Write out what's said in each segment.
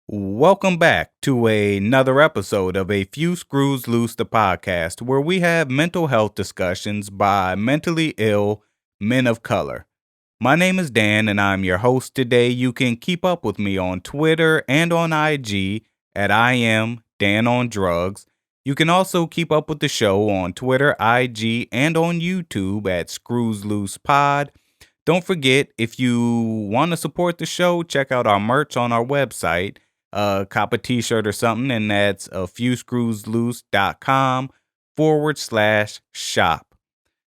Welcome back to another episode of A Few Screws Loose, the podcast, where we have mental health discussions by mentally ill men of color. My name is Dan, and I'm your host today. You can keep up with me on Twitter and on IG at I am Dan on Drugs. You can also keep up with the show on Twitter, IG, and on YouTube at Screws Loose Pod. Don't forget, if you want to support the show, check out our merch on our website. Cop a t-shirt or something, and that's a fewscrewsloose.com/shop.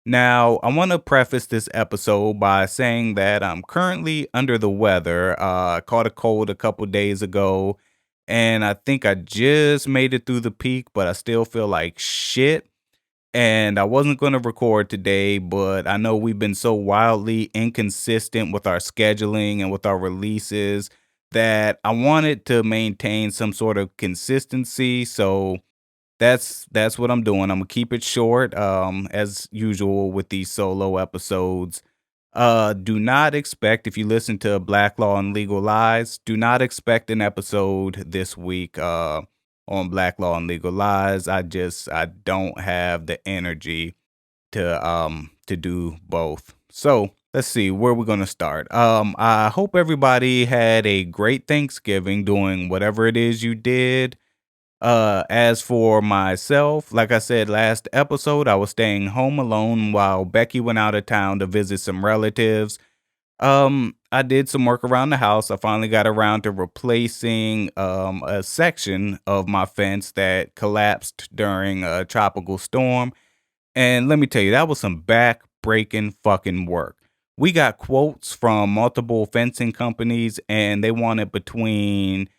Now, I want to preface this episode by saying that I'm currently under the weather. I caught a cold a couple days ago, and I think I just made it through the peak, but I still feel like shit. And I wasn't going to record today, but I know we've been so wildly inconsistent with our scheduling and with our releases that I wanted to maintain some sort of consistency. So that's what I'm doing. I'm gonna keep it short, as usual with these solo episodes. Do not expect, if you listen to Black Law and Legal Lies, do not expect an episode this week on Black Law and Legal Lies. I don't have the energy to do both. So let's see where we're gonna start. I hope everybody had a great Thanksgiving doing whatever it is you did. As for myself, like I said last episode, I was staying home alone while Becky went out of town to visit some relatives. I did some work around the house. I finally got around to replacing a section of my fence that collapsed during a tropical storm. And let me tell you, that was some back breaking fucking work. We got quotes from multiple fencing companies, and they wanted between,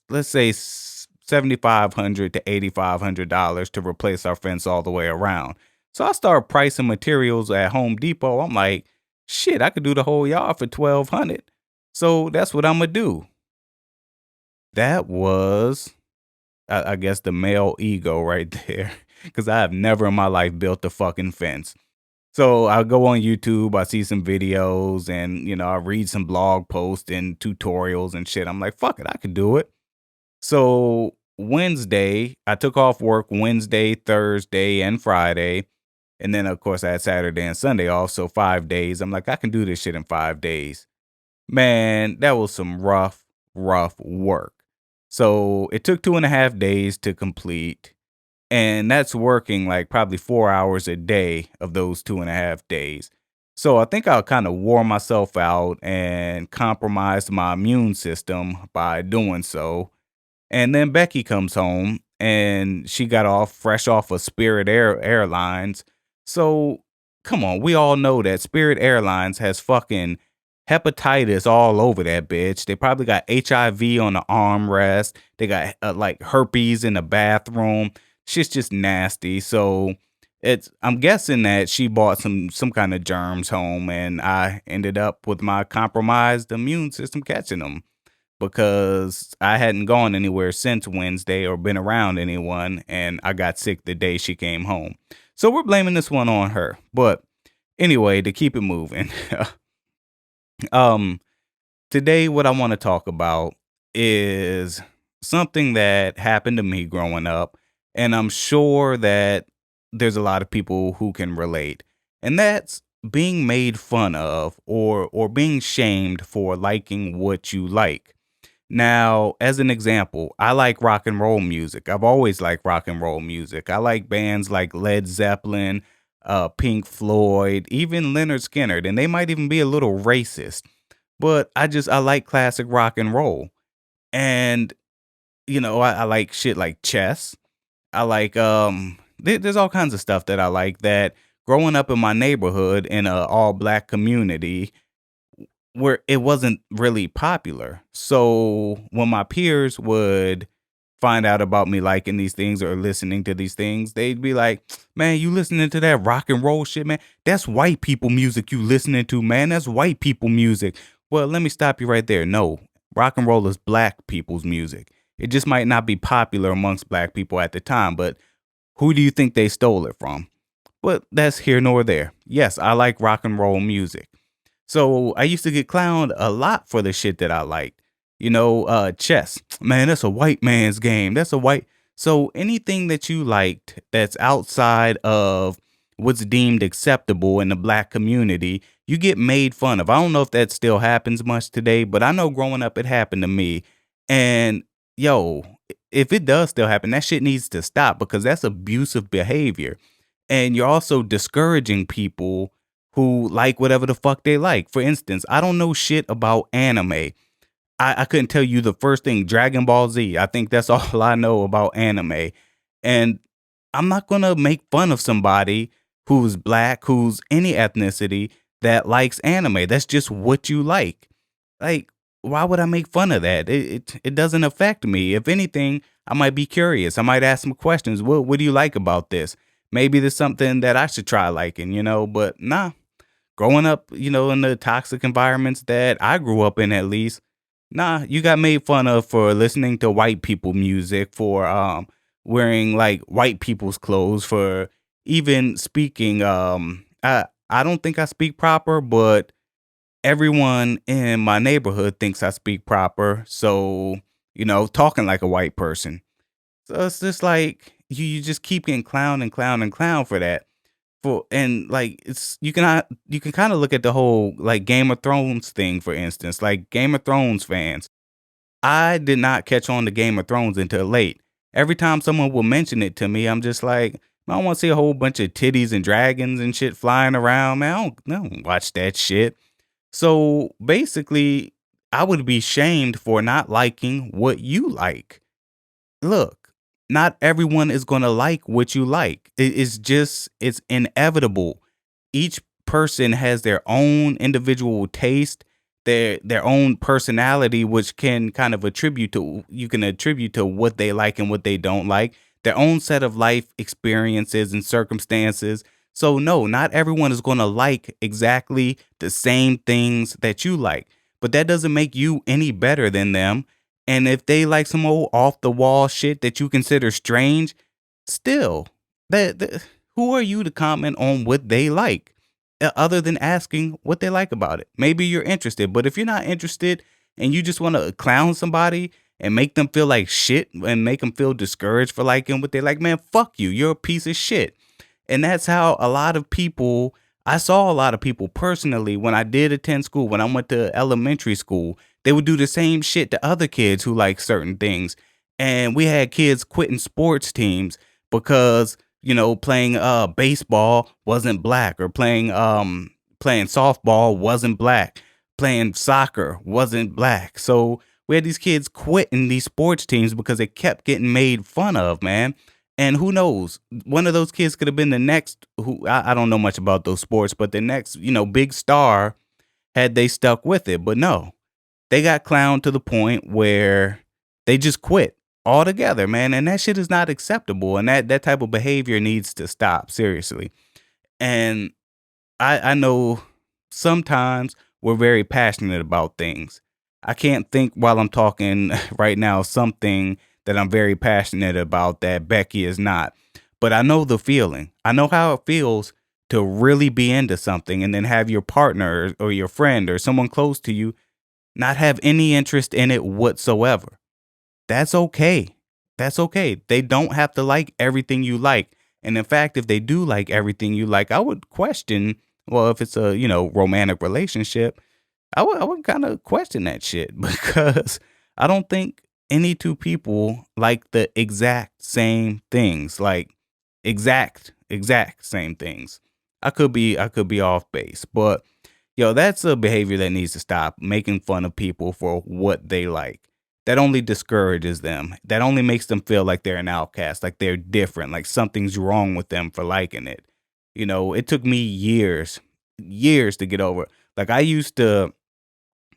let's say, $7,500 to $8,500 to replace our fence all the way around. So I started pricing materials at Home Depot. I'm like, shit, I could do the whole yard for $1,200. So that's what I'm gonna do. That was, I guess, the male ego right there, because I have never in my life built a fucking fence. So I go on YouTube, I see some videos, and I read some blog posts and tutorials and shit. I'm like, fuck it, I could do it. So Wednesday, I took off work Wednesday, Thursday, and Friday. And then, of course, I had Saturday and Sunday off. So 5 days. I'm like, I can do this shit in 5 days. Man, that was some rough work. So it took 2.5 days to complete. And that's working like probably 4 hours a day of those 2.5 days. So I think I kind of wore myself out and compromised my immune system by doing so. And then Becky comes home and she got off fresh off of Airlines. So come on, we all know that Spirit Airlines has fucking hepatitis all over that bitch. They probably got HIV on the armrest. They got like herpes in the bathroom. Shit's just nasty. So I'm guessing that she bought some kind of germs home, and I ended up with my compromised immune system catching them, because I hadn't gone anywhere since Wednesday or been around anyone, and I got sick the day she came home. So we're blaming this one on her. But anyway, to keep it moving, um, today what I want to talk about is something that happened to me growing up, and I'm sure that there's a lot of people who can relate, and that's being made fun of or being shamed for liking what you like. Now, as an example, I like rock and roll music. I've always liked rock and roll music. I like bands like Led Zeppelin, Pink Floyd, even Leonard Skinner, and they might even be a little racist. But I like classic rock and roll. And I like shit like chess. I like there's all kinds of stuff that I like, that growing up in my neighborhood in a all black community where it wasn't really popular. So when my peers would find out about me liking these things or listening to these things, they'd be like, "Man, you listening to that rock and roll shit, man? That's white people music you listening to, man. That's white people music." Well, let me stop you right there. No, rock and roll is black people's music. It just might not be popular amongst black people at the time, but who do you think they stole it from? But that's here nor there. Yes, I like rock and roll music. So I used to get clowned a lot for the shit that I liked. chess. Man, that's a white man's game. That's a white. So anything that you liked that's outside of what's deemed acceptable in the black community, you get made fun of. I don't know if that still happens much today, but I know growing up it happened to me. And yo, if it does still happen, that shit needs to stop because that's abusive behavior. And you're also discouraging people who like whatever the fuck they like. For instance, I don't know shit about anime. I couldn't tell you the first thing, Dragon Ball Z. I think that's all I know about anime. And I'm not gonna make fun of somebody who's black, who's any ethnicity that likes anime. That's just what you like. Like, why would I make fun of that? It doesn't affect me. If anything, I might be curious. I might ask some questions. What do you like about this? Maybe there's something that I should try liking. But nah, growing up, in the toxic environments that I grew up in at least, nah, you got made fun of for listening to white people music, for wearing like white people's clothes, for even speaking I don't think I speak proper, but everyone in my neighborhood thinks I speak proper. So, talking like a white person. So it's just like you just keep getting clown and clown and clown for that. And like it's you can kind of look at the whole like Game of Thrones thing, for instance. Like Game of Thrones fans, I did not catch on to Game of Thrones until late. Every time someone will mention it to me, I'm just like, I don't want to see a whole bunch of titties and dragons and shit flying around, man. I don't watch that shit. So basically, I would be shamed for not liking what you like. Look, not everyone is going to like what you like. It's inevitable. Each person has their own individual taste, their own personality, which can kind of attribute to what they like and what they don't like, their own set of life experiences and circumstances. So no, not everyone is going to like exactly the same things that you like, but that doesn't make you any better than them. And if they like some old off the wall shit that you consider strange, still, who are you to comment on what they like, other than asking what they like about it? Maybe you're interested, but if you're not interested and you just want to clown somebody and make them feel like shit and make them feel discouraged for liking what they like, man, fuck you. You're a piece of shit. And that's how I saw a lot of people personally when I did attend school, when I went to elementary school, they would do the same shit to other kids who like certain things. And we had kids quitting sports teams because, playing baseball wasn't black, or playing softball wasn't black, playing soccer wasn't black. So we had these kids quitting these sports teams because they kept getting made fun of, man. And who knows? One of those kids could have been the next. Who I don't know much about those sports, but the next, big star had they stuck with it. But no, they got clowned to the point where they just quit altogether, man. And that shit is not acceptable. And that type of behavior needs to stop, seriously. And I know sometimes we're very passionate about things. I can't think while I'm talking right now something that I'm very passionate about that Becky is not. But I know the feeling. I know how it feels to really be into something and then have your partner or your friend or someone close to you not have any interest in it whatsoever. That's okay. That's okay. They don't have to like everything you like. And in fact, if they do like everything you like, I would question, well, if it's a, romantic relationship, I would kind of question that shit because I don't think any two people like the exact same things, like exact same things. I could be off base, but that's a behavior that needs to stop, making fun of people for what they like. That only discourages them. That only makes them feel like they're an outcast, like they're different, like something's wrong with them for liking it. It took me years to get over. Like I used to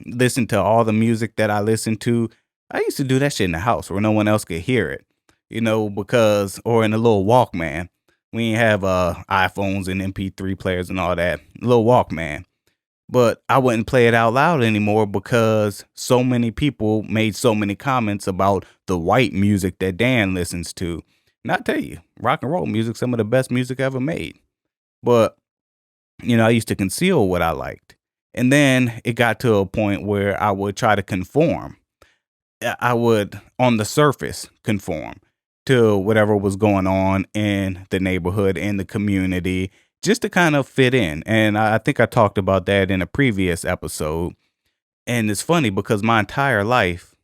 listen to all the music that I listened to. I used to do that shit in the house where no one else could hear it, because, or in a little Walkman. We didn't have iPhones and MP3 players and all that. Little Walkman. But I wouldn't play it out loud anymore because so many people made so many comments about the white music that Dan listens to. And I tell you, rock and roll music, some of the best music ever made. But, I used to conceal what I liked. And then it got to a point where I would try to conform. I would, on the surface, conform to whatever was going on in the neighborhood, in the community, just to kind of fit in. And I think I talked about that in a previous episode. And it's funny because my entire life,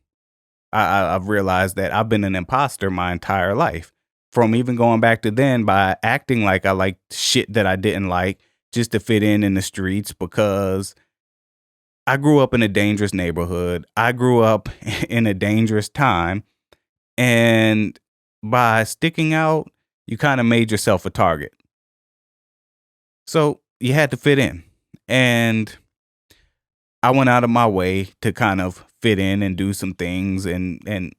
I've realized that I've been an imposter my entire life. From even going back to then by acting like I liked shit that I didn't like just to fit in the streets because I grew up in a dangerous neighborhood. I grew up in a dangerous time. And by sticking out, you kind of made yourself a target. So you had to fit in. And I went out of my way to kind of fit in and do some things and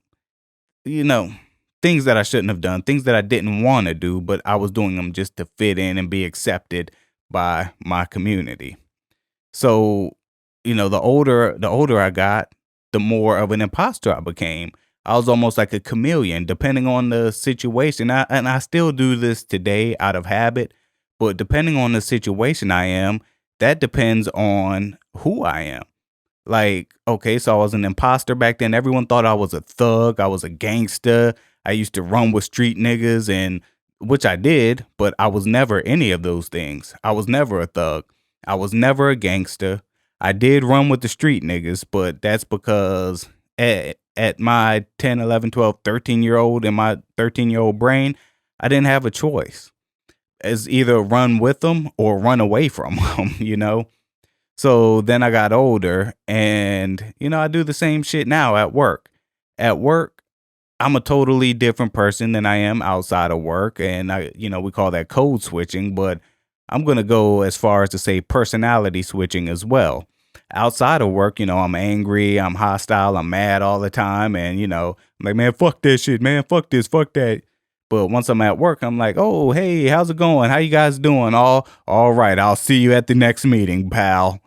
you know, things that I shouldn't have done, things that I didn't want to do, but I was doing them just to fit in and be accepted by my community. So, the older I got, the more of an imposter I became. I was almost like a chameleon, depending on the situation. And I still do this today out of habit, but depending on the situation I am, that depends on who I am. Like, okay, so I was an imposter back then. Everyone thought I was a thug. I was a gangster. I used to run with street niggas and which I did, but I was never any of those things. I was never a thug. I was never a gangster. I did run with the street niggas, but that's because at my 10, 11, 12, 13-year old in my 13-year-old brain, I didn't have a choice. It's either run with them or run away from them. So then I got older and, I do the same shit now at work. At work, I'm a totally different person than I am outside of work. And we call that code switching, but I'm going to go as far as to say personality switching as well. Outside of work, I'm angry, I'm hostile, I'm mad all the time. And, I'm like, man, fuck this shit, man, fuck this, fuck that. But once I'm at work, I'm like, oh, hey, how's it going? How you guys doing? All right. I'll see you at the next meeting, pal.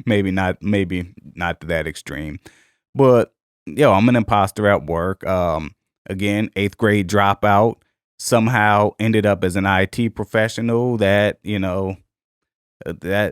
Maybe not to that extreme. But I'm an imposter at work. Again, eighth grade dropout. Somehow ended up as an IT professional that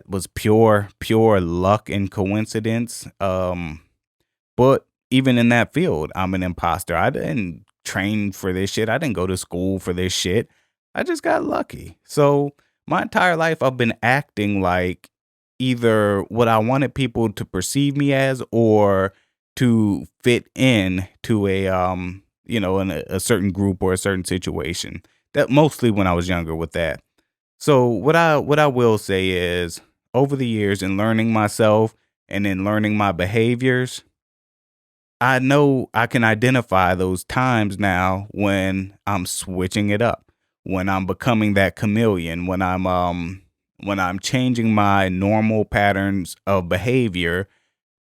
was pure luck and coincidence. But even in that field, I'm an imposter. I didn't train for this shit. I didn't go to school for this shit. I just got lucky. So my entire life, I've been acting like either what I wanted people to perceive me as or to fit in to in a certain group or a certain situation. That mostly when I was younger with that. So what I will say is over the years in learning myself and in learning my behaviors, I know I can identify those times now when I'm switching it up, when I'm becoming that chameleon, when I'm changing my normal patterns of behavior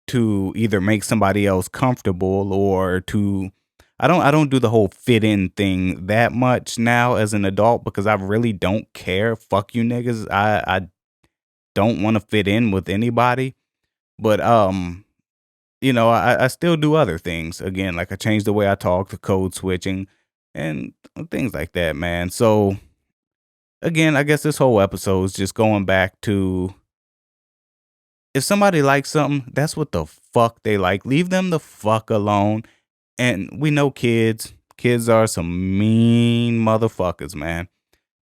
to either make somebody else comfortable or to I don't do the whole fit in thing that much now as an adult because I really don't care. Fuck you niggas. I don't want to fit in with anybody. But I still do other things. Again, like I changed the way I talk, the code switching, and things like that, man. So again, I guess this whole episode is just going back to if somebody likes something, that's what the fuck they like. Leave them the fuck alone. And we know kids. Kids are some mean motherfuckers, man.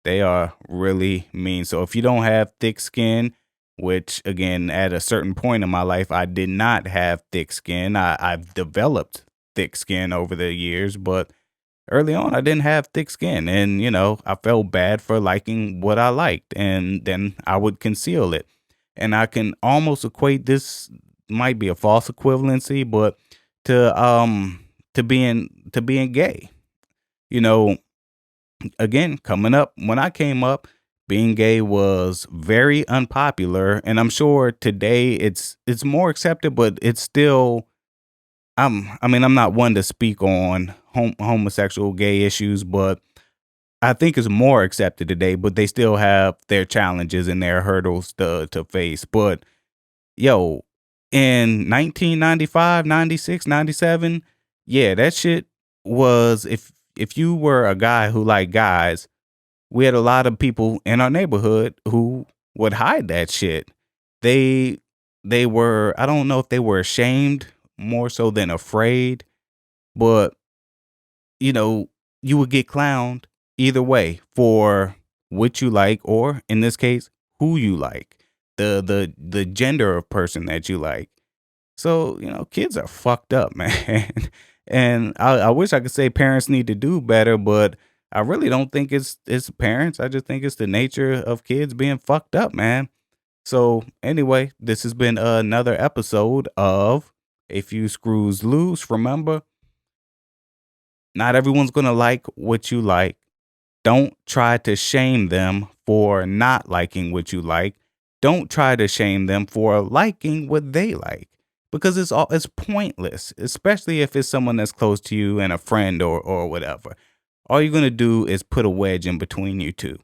They are really mean. So if you don't have thick skin, which again, at a certain point in my life, I did not have thick skin. I've developed thick skin over the years, but early on, I didn't have thick skin. And, I felt bad for liking what I liked. And then I would conceal it. And I can almost equate this, might be a false equivalency, but to being gay. You know, again, coming up, when I came up, being gay was very unpopular, and I'm sure today it's more accepted, but it's still. I'm not one to speak on homosexual gay issues, but I think it's more accepted today. But they still have their challenges and their hurdles to face. But yo, in 1995, 96, 97, yeah, that shit was if you were a guy who liked guys, we had a lot of people in our neighborhood who would hide that shit. They they were I don't know if they were ashamed more so than afraid, but you know, you would get clowned either way for what you like, or in this case, who you like, the gender of person that you like. So, kids are fucked up, man. And I wish I could say parents need to do better, but I really don't think it's parents. I just think it's the nature of kids being fucked up, man. So anyway, this has been another episode of A Few Screws Loose. Remember, not everyone's gonna like what you like. Don't try to shame them for not liking what you like. Don't try to shame them for liking what they like, because it's pointless, especially if it's someone that's close to you and a friend or whatever. All you're going to do is put a wedge in between you two.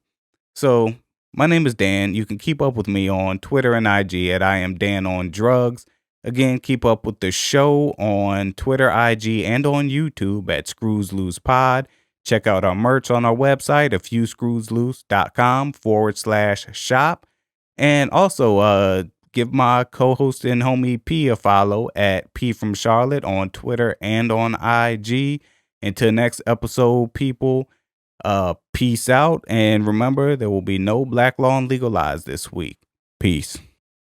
So, my name is Dan. You can keep up with me on Twitter and IG at I am Dan on drugs. Again, keep up with the show on Twitter, IG, and on YouTube at Screws Loose Pod. Check out our merch on our website, a few screwsloose.com/shop. And also, give my co-host and homie P a follow at P from Charlotte on Twitter and on IG. Until next episode, people, peace out. And remember, there will be no black law and legal lies this week. Peace.